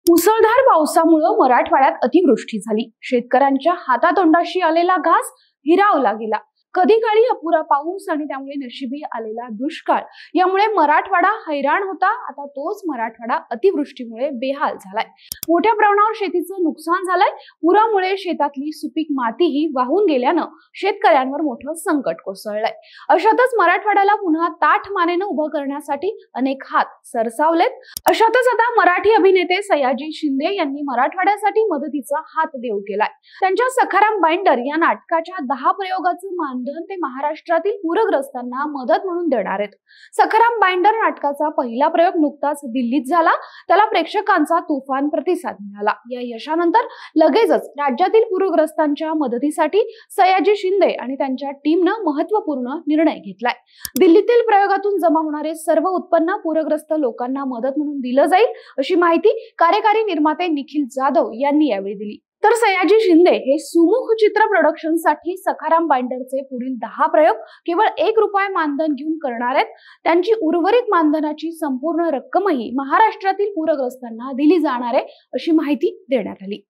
मुसळधार पावसामुळे मराठवाड्यात अतिवृष्टी झाली। शेतकऱ्यांच्या हातातोंडाशी आलेला घास हिरावला गेला। कधी काळी अपुरा पाऊस आणि त्यामुळे नशिबी आलेला दुष्काळ यामुळे मराठवाडा हैराण होता। आता तोच मराठवाडा अतिवृष्टीमुळे बेहाल झालाय। मोठ्या प्रमाणावर शेतीचं नुकसान झालंय। पुरामुळे शेतातली सुपीक मातीही वाहून गेल्यानं शेतकऱ्यांवर मोठं संकट कोसळलंय। अशातच मराठवाड्याला पुन्हा ताठ मानेनं उभं करण्यासाठी अनेक हात सरसावलेत। अशातच आता मराठी अभिनेते सयाजी शिंदे यांनी मराठवाड्यासाठी मदतीचा हात देऊ केलाय। त्यांच्या सखाराम बाइंडर या नाटकाच्या 10 प्रयोगाचं मानधन ते महाराष्ट्रातील पूरग्रस्तांना मदत म्हणून देणार आहेत। सखाराम बाइंडर नाटकाचा पहिला प्रयोग नुकताच दिल्लीत झाला। त्याला प्रेक्षकांचा तुफान प्रतिसाद मिळाला। या यशानंतर लगेचच राज्यातील पूरग्रस्तांच्या मदतीसाठी सयाजी शिंदे आणि त्यांच्या टीमनं महत्त्वपूर्ण निर्णय घेतलाय। दिल्लीतील प्रयोगातून जमा होणारे सर्व उत्पन्न पूरग्रस्त लोकांना मदत म्हणून दिलं जाईल, अशी माहिती कार्यकारी निर्माते निखिल जाधव यांनी यावेळी दिली। तर सयाजी शिंदे हे सुमुख चित्र प्रोडक्शनसाठी सखाराम बाइंडरचे पुढील 10 प्रयोग केवळ ₹1 मानधन घेऊन करणार आहेत। त्यांची उर्वरित मानधनाची संपूर्ण रक्कमही महाराष्ट्रातील पूरग्रस्तांना दिली जाणार आहे, अशी माहिती देण्यात आली।